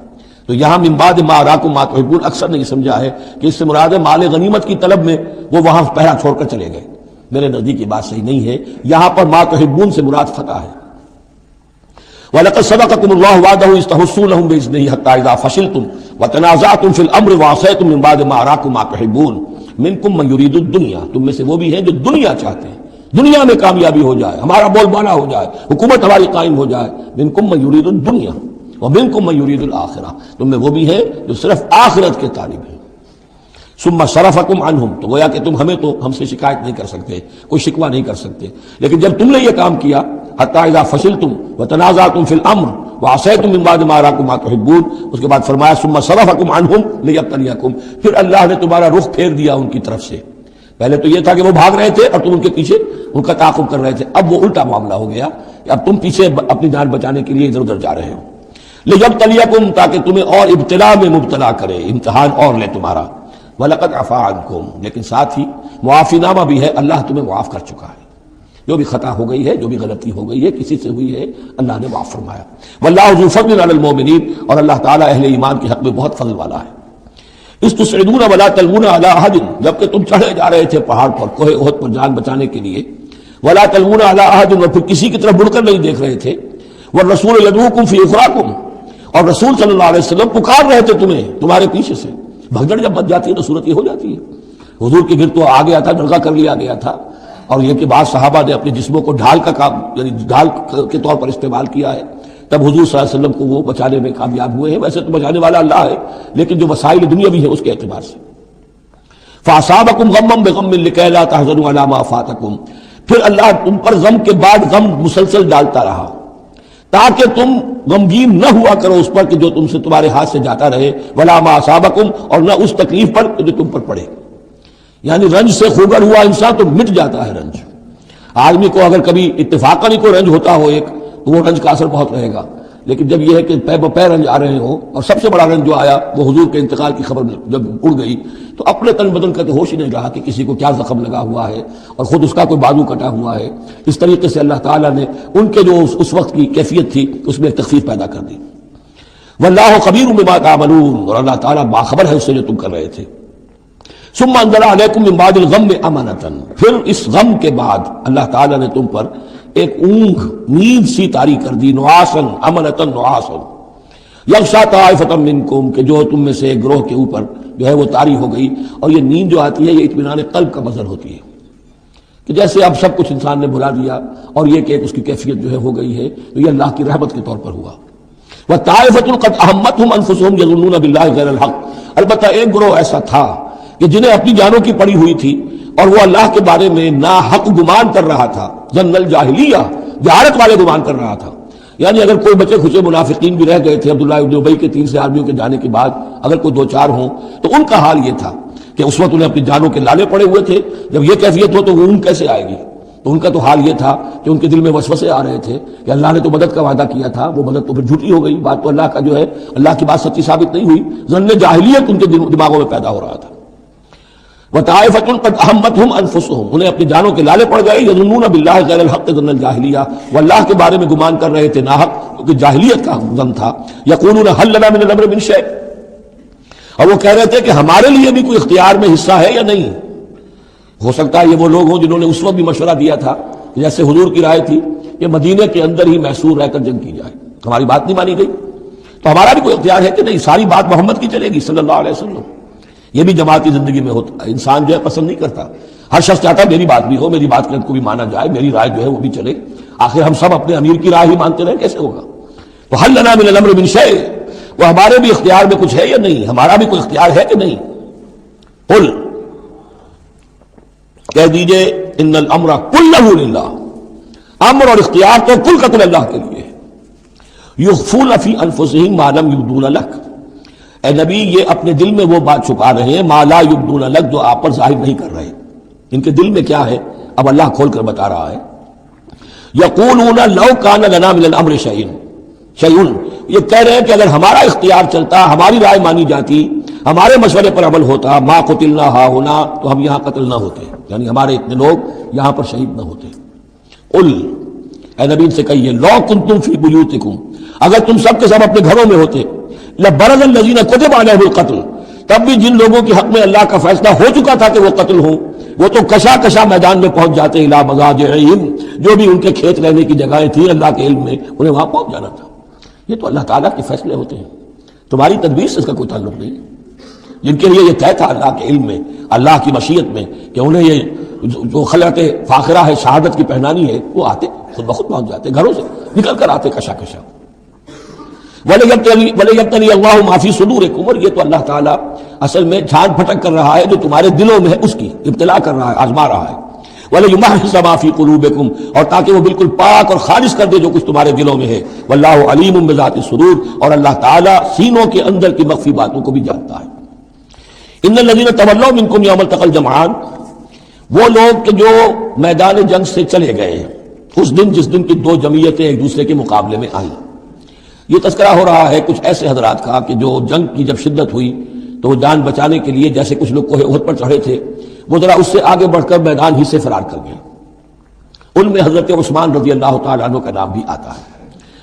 تو یہاں من بعد ما اراکم ما تحبون اکثر نے یہ سمجھا ہے کہ اس سے مراد ہے مال غنیمت کی طلب میں وہ وہاں پہرا چھوڑ کر چلے گئے، میرے نزدیک یہ بات صحیح نہیں ہے۔ یہاں پر ما تحبون سے مراد فتح ہے۔ وَلَقَدْ صَدَقَكُمُ اللَّهُ وَعْدَهُ إِذْ تَحُسُّونَهُم بِإِذْنِهِ حَتَّىٰ إِذَا فَشِلْتُمْ وَتَنَازَعْتُمْ فِي الْأَمْرِ وَعَصَيْتُم مِّن بَعْدِ مَا أَرَاكُم مَّا تُحِبُّونَ مِنكُم مَّن يُرِيدُ الدُّنْيَا، تم میں سے وہ بھی ہیں جو دنیا چاہتے ہیں، دنیا میں کامیابی ہو جائے، ہمارا بول بالا ہو جائے، حکومت ہماری قائم ہو جائے. منکم من یرید الدنیا ومنکم من یرید الآخرہ، تم میں وہ بھی ہے جو صرف آخرت کے طالب ہیں. ثم صرفکم عنہم، تو گویا کہ تم ہم سے شکایت نہیں کر سکتے، کوئی شکوہ نہیں کر سکتے. لیکن جب تم نے یہ کام کیا، حتی اذا فشلتم وتنازعتم فی الامر وعصیتم من بعد ما اراکم ما تحبون، اس کے بعد فرمایا ثم صرفکم عنہم لیبتلیکم، پھر اللہ نے تمہارا رخ پھیر دیا ان کی طرف سے. پہلے تو یہ تھا کہ وہ بھاگ رہے تھے اور تم ان کے پیچھے ان کا تعاقب کر رہے تھے، اب وہ الٹا معاملہ ہو گیا کہ اب تم پیچھے اپنی جان بچانے کے لیے ادھر ادھر جا رہے ہو. لیبتلیکم، تاکہ تمہیں اور ابتلا میں مبتلا کرے، امتحان اور لے تمہارا. وَلَقَدْ عَفَا عَنْكُمْ، لیکن ساتھ ہی معافی نامہ بھی ہے، اللہ تمہیں معاف کر چکا ہے. جو بھی خطا ہو گئی ہے، جو بھی غلطی ہو گئی ہے، کسی سے ہوئی ہے، اللہ نے معاف فرمایا. وَاللَّهُ ذُو فَضْلٍ عَلَى الْمُؤْمِنِينَ، اور اللہ تعالیٰ اہل ایمان کے حق میں بہت فضل والا ہے. استصعدون ولا تلوون علی احد، جبکہ تم چڑھے جا رہے تھے پہاڑ پر، کوہ احد پر جان بچانے کے لیے. ولا تلوون علی احد، اور پھر کسی کی طرف مڑ کر نہیں دیکھ رہے تھے. والرسول یدعوکم فی اخراکم، اور رسول صلی اللہ علیہ وسلم پکار رہے تھے تمہیں تمہارے پیچھے سے. بھگدڑ جب بچ جاتی ہے تو صورت یہ ہو جاتی ہے. حضور کے گرد تو آ گیا تھا، ڈرگا کر لیا گیا تھا، اور یہ کہ بعض صحابہ نے اپنے جسموں کو ڈھال کا کام، یعنی ڈھال کے طور پر استعمال کیا ہے، تب حضور صلی اللہ علیہ وسلم کو وہ بچانے میں کامیاب ہوئے ہیں. ویسے تو بچانے والا اللہ ہے، لیکن جو وسائل دنیا بھی ہے اس کے اعتبار سے. فَأَصَابَكُمْ غَمًّا بِغَمٍّ لِكَيْ لَا تَحْزَنُوا عَلَىٰ مَا فَاتَكُمْ، پھر اللہ تم پر غم کے بعد غم مسلسل ڈالتا رہا تاکہ تم غمگین نہ ہوا کرو اس پر کہ جو تم سے تمہارے ہاتھ سے جاتا رہے. وَلَا مَا أَصَابَكُمْ، اور نہ اس تکلیف پر جو تم پر پڑے. یعنی رنج سے خوگر ہوا انسان تو مٹ جاتا ہے رنج. آدمی کو اگر کبھی اتفاقاً ہی کوئی رنج ہوتا ہو ایک، تو وہ رنج کا اثر بہت رہے گا. لیکن جب یہ ہے کہ پے بپے رنج آ رہے ہوں، اور سب سے بڑا رنج جو آیا وہ حضور کے انتقال کی خبر جب اڑ گئی، تو اپنے تن بدن کا تو ہوش ہی نہیں رہا کہ کسی کو کیا زخم لگا ہوا ہے اور خود اس کا کوئی بازو کٹا ہوا ہے. اس طریقے سے اللہ تعالیٰ نے ان کے جو اس وقت کی کیفیت تھی اس میں تخفیف پیدا کر دی. واللہ خبیر بما تعملون، اور اللہ تعالیٰ باخبر ہے اس سے جو تم کر رہے تھے. ثم انزل علیکم من بعد الغم امانۃ، پھر اس غم کے بعد اللہ تعالیٰ نے تم پر ایک اونگ، نیند سی طاری کر دی. نعاسن امنتن نعاسن یغشا طائفۃ منکم، کہ جو تم میں سے ایک گروہ کے اوپر جو ہے وہ طاری ہو گئی. اور یہ نیند جو آتی ہے یہ اطمینان قلب کا مظہر ہوتی ہے، کہ جیسے اب سب کچھ انسان نے بھلا دیا اور یہ کہ اس کی کیفیت جو ہے ہو گئی ہے، تو یہ اللہ کی رحمت کے طور پر ہوا. وطائفۃ قد اہمتہم انفسہم یظنون باللہ غیر الحق، البتہ ایک گروہ ایسا تھا کہ جنہیں اپنی جانوں کی پڑی ہوئی تھی اور وہ اللہ کے بارے میں ناحق گمان کر رہا تھا. ظن الجاہلیہ، جہالت والے گمان کر رہا تھا. یعنی اگر کوئی بچے کھچے منافقین بھی رہ گئے تھے عبداللہ ابن ابی کے 3 سے آدمیوں کے جانے کے بعد، اگر کوئی 2-4 ہوں تو ان کا حال یہ تھا کہ اس وقت انہیں اپنی جانوں کے لالے پڑے ہوئے تھے. جب یہ کیفیت ہو تو وہ کیسے آئے گی؟ تو ان کا تو حال یہ تھا کہ ان کے دل میں وسوسے آ رہے تھے کہ اللہ نے تو مدد کا وعدہ کیا تھا، وہ مدد تو پھر جھوٹی ہو گئی، بات تو اللہ کا جو ہے اللہ کی بات سچی ثابت نہیں ہوئی. ظن جاہلیت ان کے دماغوں میں پیدا ہو رہا تھا. وطائفۃ قد اہمتہم انفسہم، انہیں اپنی جانوں کے لالے پڑ گئے. یظنون باللہ غیر الحق ظن الجاہلیہ، وہ اللہ کے بارے میں گمان کر رہے تھے ناحق، کیونکہ جاہلیت کا ظن تھا. یقولون هل لنا من الامر من شیء، اور وہ کہہ رہے تھے کہ ہمارے لیے بھی کوئی اختیار میں حصہ ہے یا نہیں. ہو سکتا ہے یہ وہ لوگ ہوں جنہوں نے اس وقت بھی مشورہ دیا تھا، جیسے حضور کی رائے تھی کہ مدینے کے اندر ہی محصور رہ کر جنگ کی جائے. ہماری بات نہیں مانی گئی تو ہمارا بھی کوئی اختیار ہے کہ نہیں، ساری بات محمد کی چلے گی صلی اللہ علیہ وسلم. یہ بھی جماعتی زندگی میں ہوتا ہے، انسان جو ہے پسند نہیں کرتا، ہر شخص چاہتا ہے میری بات بھی ہو، میری بات کو بھی مانا جائے، میری رائے جو ہے وہ بھی چلے. آخر ہم سب اپنے امیر کی رائے ہی مانتے رہے، کیسے ہوگا؟ تو هل لنا من الامر من شیء، وہ ہمارے بھی اختیار میں کچھ ہے یا نہیں، ہمارا بھی کوئی اختیار ہے کہ نہیں. قل، کہہ دیجئے ان الامر کلہ للہ، امر اور اختیار تو کل کا کل اللہ کے لیے ہے. یخفون فی انفسہم ما لم یبدون لک، اے نبی یہ اپنے دل میں وہ بات چھپا رہے ہیں ما لا یبدون لک، جو آپ پر ظاہر نہیں کر رہے. ان کے دل میں کیا ہے اب اللہ کھول کر بتا رہا ہے. یقولون لو کان لنا من الامر شیء، یہ کہہ رہے ہیں کہ اگر ہمارا اختیار چلتا، ہماری رائے مانی جاتی، ہمارے مشورے پر عمل ہوتا، ما قتلنا ہاہنا، تو ہم یہاں قتل نہ ہوتے، یعنی ہمارے اتنے لوگ یہاں پر شہید نہ ہوتے. قل، اے نبی سے کہیے لو کنتم فی بیوتکم، اگر تم سب کے سب اپنے گھروں میں ہوتے، لبرز الذین کتب علیہم القتل، تب بھی جن لوگوں کے حق میں اللہ کا فیصلہ ہو چکا تھا کہ وہ قتل ہوں، وہ تو کشا کشا میدان میں پہنچ جاتے. الی مضاجعہم، جو بھی ان کے کھیت رہنے کی جگہیں تھیں اللہ کے علم میں انہیں وہاں پہنچ جانا تھا. یہ تو اللہ تعالیٰ کے فیصلے ہوتے ہیں، تمہاری تدبیر سے اس کا کوئی تعلق نہیں. جن کے لیے یہ طے تھا اللہ کے علم میں، اللہ کی مشیت میں کہ انہیں یہ جو خلعت فاخرہ ہے، شہادت کی پہنانی ہے، وہ آتے خود بخود پہنچ جاتے گھروں سے نکل کر آتے کشا کشا۔ وَلَيَبْتَلِيَ اللَّهُ مَا فِي صُدُورِكُمْ، اور یہ تو اللہ تعالیٰ اصل میں جھانک پھٹک کر رہا ہے جو تمہارے دلوں میں ہے، اس کی ابتلا کر رہا ہے، آزما رہا ہے۔ وَلَيُمَحِّصَ مَا فِي قُلُوبِكُمْ، اور تاکہ وہ بالکل پاک اور خالص کر دے جو کچھ تمہارے دلوں میں ہے۔ وَاللَّهُ عَلِيمٌ بِذَاتِ الصُّدُورِ، اور اللہ تعالیٰ سینوں کے اندر کی مخفی باتوں کو بھی جانتا ہے۔ إِنَّ الَّذِينَ تَوَلَّوْا مِنكُمْ يَوْمَ الْتَقَى الْجَمْعَانِ، وہ لوگ کہ جو میدان جنگ سے چلے گئے اس دن جس دن کی دو جمعیتیں ایک دوسرے کے مقابلے میں آئیں۔ یہ تذکرہ ہو رہا ہے کچھ ایسے حضرات کا کہ جو جنگ کی جب شدت ہوئی تو وہ جان بچانے کے لیے جیسے کچھ لوگ کوہ احد پر چڑھے تھے، وہ ذرا اس سے آگے بڑھ کر میدان ہی سے فرار کر گئے۔ ان میں حضرت عثمان رضی اللہ تعالیٰ عنہ کا نام بھی آتا ہے۔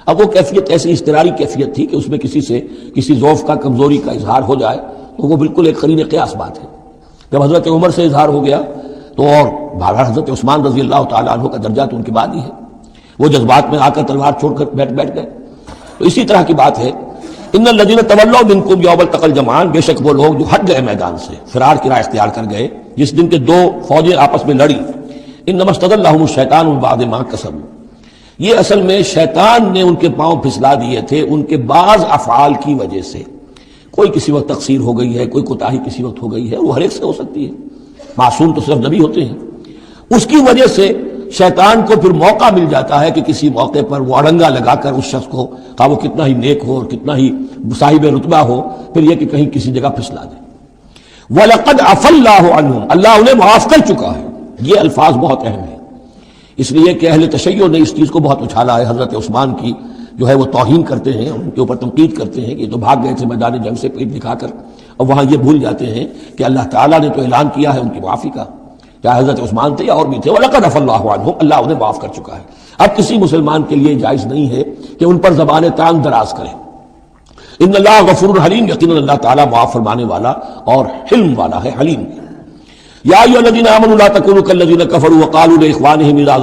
اب وہ کیفیت ایسی اضطراری کیفیت تھی کہ اس میں کسی سے کسی ضعف کا، کمزوری کا اظہار ہو جائے تو وہ بالکل ایک قرین قیاس بات ہے۔ جب حضرت عمر سے اظہار ہو گیا تو اور بہرحال حضرت عثمان رضی اللہ تعالیٰ عنہ کا درجہ تو ان کے بعد ہی ہے، وہ جذبات میں آ کر تلوار چھوڑ کر بیٹھ گئے۔ تو اسی طرح کی بات ہے، ان الذین تولوا منکم یوم التقى الجمعان، بے شک وہ لوگ جو ہٹ گئے میدان سے، فرار کی راہ اختیار کر گئے جس دن کے دو فوجیں آپس میں لڑی۔ انما استدلهم الشیطان من بعد ما کسبوا، یہ اصل میں شیطان نے ان کے پاؤں پھسلا دیے تھے ان کے بعض افعال کی وجہ سے۔ کوئی کسی وقت تقصیر ہو گئی ہے، کوئی کوتاہی کسی وقت ہو گئی ہے، وہ ہر ایک سے ہو سکتی ہے، معصوم تو صرف نبی ہوتے ہیں۔ اس کی وجہ سے شیطان کو پھر موقع مل جاتا ہے کہ کسی موقع پر وہ اڑنگا لگا کر اس شخص کو، خواہ وہ کتنا ہی نیک ہو اور کتنا ہی صاحب رتبہ ہو، پھر یہ کہ کہیں کسی جگہ پھسلا دے۔ وَلَقَدْ عَفَا اللَّهُ عَنْهُمْ، اللہ انہیں معاف کر چکا ہے۔ یہ الفاظ بہت اہم ہیں، اس لیے کہ اہل تشیع نے اس چیز کو بہت اچھالا ہے۔ حضرت عثمان کی جو ہے وہ توہین کرتے ہیں، ان کے اوپر تنقید کرتے ہیں کہ یہ تو بھاگ گئے تھے میدان جنگ سے پیٹ دکھا کر، اور وہاں یہ بھول جاتے ہیں کہ اللہ تعالیٰ نے تو اعلان کیا ہے ان کی معافی کا، چاہے حضرت عثمان تھے یا اور بھی تھے۔ وَلَقَدْ عَفَا اللَّهُ عَنْهُمْ، اللہ انہیں معاف کر چکا ہے۔ اب کسی مسلمان کے لیے جائز نہیں ہے کہ ان پر زبان تان دراز کرے۔ ان اللہ غفور حلیم، یقیناً اللہ تعالیٰ معاف فرمانے والا اور حلم والا ہے، حلیم۔ یا ایھا الذین آمنوا لا تکونوا کالذین کفروا وقالوا لاخوانہم اذا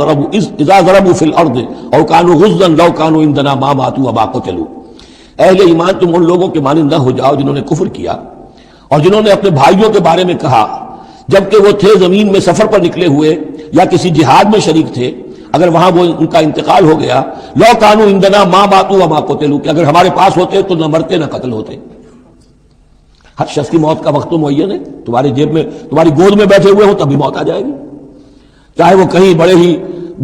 ضربوا فی الارض او کانوا غزا لو کانوا عندنا ما ماتوا وما قتلوا، اہل ایمان تم ان لوگوں کے مانند نہ ہو جاؤ جنہوں نے کفر کیا اور جنہوں نے اپنے بھائیوں کے بارے میں کہا جبکہ وہ تھے زمین میں سفر پر نکلے ہوئے یا کسی جہاد میں شریک تھے، اگر وہاں وہ ان کا انتقال ہو گیا، لو کانوا عندنا ما ماتوا وما قتلوا، کہ اگر ہمارے پاس ہوتے تو نہ مرتے نہ قتل ہوتے۔ ہر شخص کی موت کا وقت تو معین ہے، تمہاری جیب میں، تمہاری گود میں بیٹھے ہوئے ہو تب بھی موت آ جائے گی، چاہے وہ کہیں بڑے ہی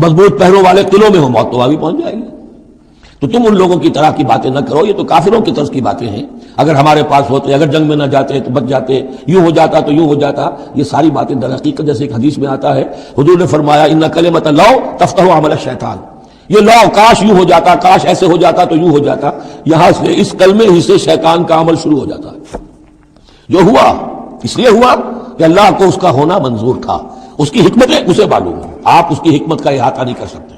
مضبوط پہروں والے قلعوں میں ہو، موت تو وہاں بھی پہنچ جائے گی۔ تو تم ان لوگوں کی طرح کی باتیں نہ کرو، یہ تو کافروں کی طرز کی باتیں ہیں۔ اگر ہمارے پاس ہوتے، اگر جنگ میں نہ جاتے تو بچ جاتے، یوں ہو جاتا تو یوں ہو جاتا، یہ ساری باتیں در حقیقت جیسے ایک حدیث میں آتا ہے، حضور نے فرمایا ان کلمۃ لو تفتح عمل الشیطان، یہ لو کاش یوں ہو جاتا، کاش ایسے ہو جاتا تو یوں ہو جاتا، یہاں سے اس کلمے ہی سے شیطان کا عمل شروع ہو جاتا ہے۔ جو ہوا اس لیے ہوا کہ اللہ کو اس کا ہونا منظور تھا، اس کی حکمتیں اسے معلوم ہیں، آپ اس کی حکمت کا احاطہ نہیں کر سکتے۔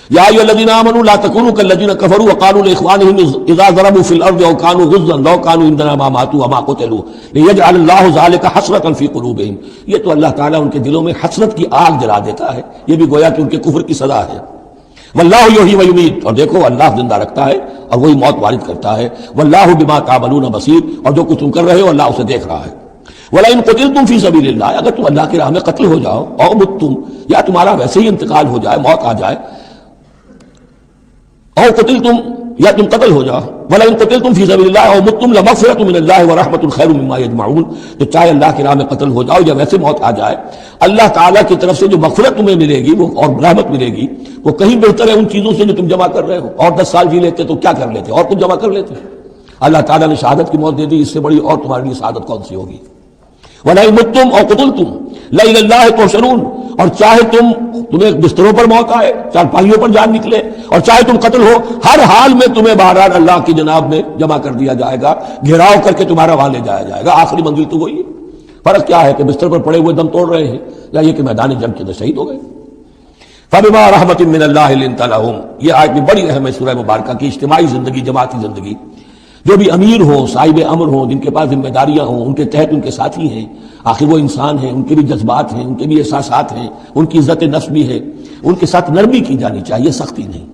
یا ایھا الذین آمنوا لا تکونوا کالذین کفروا وقالوا لاخوانہم اذا ضربوا فی الارض او کانوا غزا لو کانوا عندنا ما ماتوا وما قتلوا لیجعل اللہ ذلک حسرۃ فی قلوبہم، یہ تو اللہ تعالیٰ ان کے دلوں میں حسرت کی آگ جلا دیتا ہے، یہ بھی گویا کہ ان کے کفر کی سزا ہے۔ واللہ یحیی ویمیت، اور دیکھو اللہ زندہ رکھتا ہے اور وہی موت وارد کرتا ہے۔ واللہ بما تعملون بصیر، اور جو کچھ تم کر رہے ہو اللہ اسے دیکھ رہا ہے۔ وَلَئِن قُتِلْتُمْ فِي سَبِيلِ اللَّهِ، اگر تم اللہ کی راہ میں قتل ہو جاؤ، او متم، یا تمہارا ویسے ہی انتقال ہو جائے، موت آ جائے، او قتلتم، یا تم قتل ہو جاؤ، وَلَئِن قُتِلْتُمْ فِي سَبِيلِ اللَّهِ او متم لَمَغْفِرَةٌ مِّنَ اللَّهِ وَرَحْمَةٌ خَيْرٌ مِّمَّا يَجْمَعُونَ، تو چاہے اللہ کی راہ میں قتل ہو جاؤ یا ویسے موت آ جائے، اللہ تعالیٰ کی طرف سے جو مغفرت تمہیں ملے گی وہ اور رحمت ملے گی وہ کہیں بہتر ہے ان چیزوں سے جو تم جمع کر رہے ہو۔ اور 10 سال جی لیتے تو کیا کر لیتے، اور کچھ جمع کر لیتے۔ اللہ تعالیٰ نے شہادت کی موت دے دی، اس سے بڑی اور تمہارے لیے سعادت کون سی ہوگی۔ وَلَئِن مُتُّمْ أَوْ قُتِلْتُمْ لَإِلَى اللَّهِ تُحْشَرُونَ، اور چاہے تمہیں بستروں پر موت آئے، چارپائیوں پر جان نکلے، اور چاہے تم قتل ہو، ہر حال میں تمہیں بہرحال اللہ کی جناب میں جمع کر دیا جائے گا، گھیراؤ کر کے تمہارا وہاں لے جایا جائے گا۔ آخری منزل تو وہی ہے، فرق کیا ہے کہ بستر پر پڑے ہوئے دم توڑ رہے ہیں یا یہ کہ میدان جنگ کے اندر شہید ہو گئے۔ فَبِمَا رَحْمَةٍ مِّنَ اللَّهِ لِنتَ لَهُمْ، یہ آیت بھی بڑی اہم ہے سورہ مبارکہ کی، اجتماعی زندگی، جماعتی زندگی۔ جو بھی امیر ہوں، صاحب امر ہوں، جن کے پاس ذمہ داریاں ہوں، ان کے تحت ان کے ساتھی ہیں، آخر وہ انسان ہیں، ان کے بھی جذبات ہیں، ان کے بھی احساسات ہیں، ان کی عزت نفس بھی ہے، ان کے ساتھ نرمی کی جانی چاہیے، سختی نہیں۔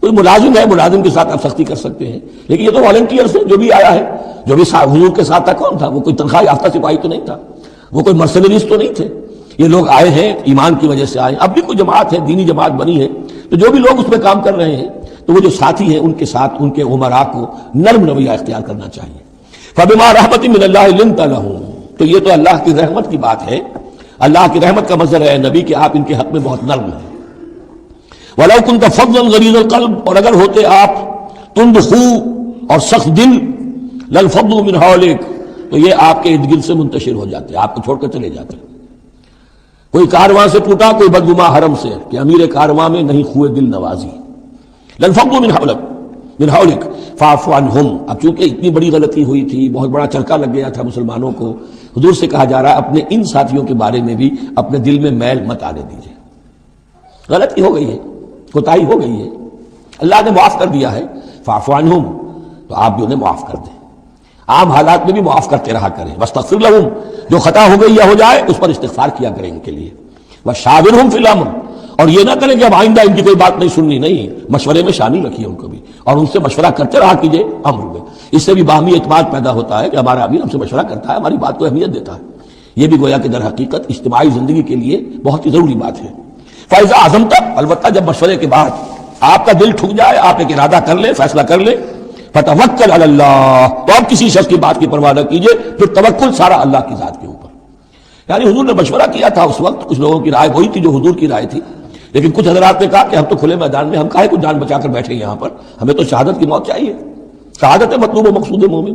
کوئی ملازم ہے، ملازم کے ساتھ آپ سختی کر سکتے ہیں، لیکن یہ تو والنٹیئرس ہیں، جو بھی آیا ہے، جو بھی حضور کے ساتھ تھا کون تھا؟ وہ کوئی تنخواہ یافتہ سپاہی تو نہیں تھا، وہ کوئی مرسنریز تو نہیں تھے، یہ لوگ آئے ہیں ایمان کی وجہ سے آئے، اب بھی کوئی جماعت ہے، دینی جماعت بنی ہے، تو جو بھی لوگ اس میں کام کر رہے ہیں تو وہ جو ساتھی ہیں ان کے ساتھ ان کے عمراء کو نرم رویہ اختیار کرنا چاہیے۔ فبما رحمت من اللہ لنت لہم، تو یہ تو اللہ کی رحمت کی بات ہے، اللہ کی رحمت کا مظہر ہے نبی کہ آپ ان کے حق میں بہت نرم ہیں۔ وَلَوْ كُنْتَ فَظًّا غَلِيظَ الْقَلْبِ، اور اگر ہوتے آپ تند خو اور سخت دل، لَانفَضُّوا مِنْ حَوْلِكَ، تو یہ آپ کے ارد گرد سے منتشر ہو جاتے، آپ کو چھوڑ کر چلے جاتے۔ کوئی کارواں سے ٹوٹا، کوئی بدگما حرم سے کہ امیر کارواں میں نہیں خوئے دل نوازی۔ لَانفَضُّوا مِنْ حَوْلِكَ فَاعْفُ عَنْهُمْ، اب چونکہ اتنی بڑی غلطی ہوئی تھی، بہت بڑا چرکا لگ گیا تھا مسلمانوں کو، حضور سے کہا جا رہا ہے اپنے ان ساتھیوں کے بارے میں بھی اپنے دل میں میل مت آنے دیجیے، غلطی ہو گئی ہے، کوتاہی ہو گئی ہے، اللہ نے معاف کر دیا ہے، فاعف عنہم، تو آپ بھی انہیں معاف کر دیں، عام حالات میں بھی معاف کرتے رہا کریں، واستغفر لہم، جو خطا ہو گئی یا ہو جائے اس پر استغفار کیا کریں ان کے لیے، وشاورہم فی الامر، اور یہ نہ کریں کہ اب آئندہ ان کی کوئی بات نہیں سننی، نہیں، مشورے میں شامل رکھیے ان کو بھی، اور ان سے مشورہ کرتے رہا کیجیے امر میں، اس سے بھی باہمی اعتماد پیدا ہوتا ہے کہ ہمارا امیر ہم سے مشورہ کرتا ہے، ہماری بات کو اہمیت دیتا ہے، یہ بھی گویا کہ در حقیقت اجتماعی زندگی کے لیے بہت ہی ضروری بات ہے۔ فَإِذَا عَزَمْتَ، البتہ جب مشورے کے بعد آپ کا دل ٹھک جائے، آپ ایک ارادہ کر لیں، فیصلہ کر لیں، فَتَوَكَّلْ عَلَى اللَّهِ، تو اب کسی شخص کی بات کی پرواہ نہ کیجیے، پھر توکل سارا اللہ کی ذات کے اوپر۔ یعنی حضور نے مشورہ کیا تھا اس وقت، کچھ لوگوں کی رائے وہی تھی جو حضور کی رائے تھی، لیکن کچھ حضرات نے کہا کہ ہم تو کھلے میدان میں، ہم کاہے کو جان بچا کر بیٹھے یہاں پر، ہمیں تو شہادت کی موت چاہیے، شہادت مطلوب و مقصود مومن۔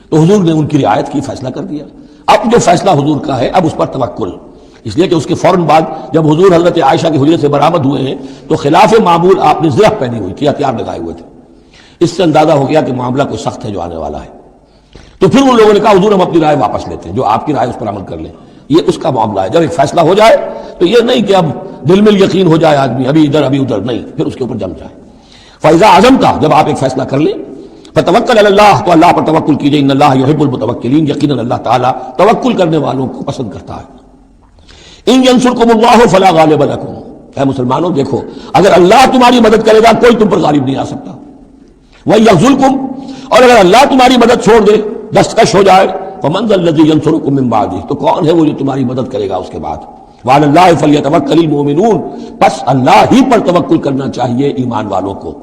تو حضور نے ان کی رعایت کی، فیصلہ کر دیا۔ اب جو فیصلہ حضور کا ہے اب اس پر توکل، اس لیے کہ اس کے فوراً بعد جب حضور حضرت عائشہ کے حجرے سے برآمد ہوئے ہیں تو خلاف معمول آپ نے زرہ پہنی ہوئی تھی، ہتھیار لگائے ہوئے تھے، اس سے اندازہ ہو گیا کہ معاملہ کوئی سخت ہے جو آنے والا ہے۔ تو پھر ان لوگوں نے کہا حضور ہم اپنی رائے واپس لیتے ہیں، جو آپ کی رائے اس پر عمل کر لیں، یہ اس کا معاملہ ہے۔ جب ایک فیصلہ ہو جائے تو یہ نہیں کہ اب دل میں یقین ہو جائے آدمی ابھی ادھر ابھی ادھر، نہیں، پھر اس کے اوپر جم جائے۔ فَإِذَا عَزَمْتَ، جب آپ ایک فیصلہ کر لیں، فَتَوَكَّلْ عَلَى اللَّهِ، تو اللہ پر توکل کیجئے، ان اللہ یحب المتوکلین، یقیناً اللہ تعالیٰ توکل کرنے والوں کو پسند کرتا ہے۔ ان ینصرکم اللہ فلا غالب لکم، اے مسلمانوں دیکھو، اگر اللہ تمہاری مدد کرے گا کوئی تم پر غالب نہیں آ سکتا، وَيَخْذُلْكُمْ، اور اگر اللہ تمہاری مدد چھوڑ دے، دستکش ہو جائے، فَمَنْ ذَا الَّذِي يَنصُرُكُم مِّن بَعْدِهِ، تو کون ہے وہ جو تمہاری مدد کرے گا اس کے بعد، وَعَلَى اللَّهِ فَلْيَتَوَكَّلِ الْمُؤْمِنُونَ، بس اللہ ہی پر توکل کرنا چاہیے ایمان والوں کو۔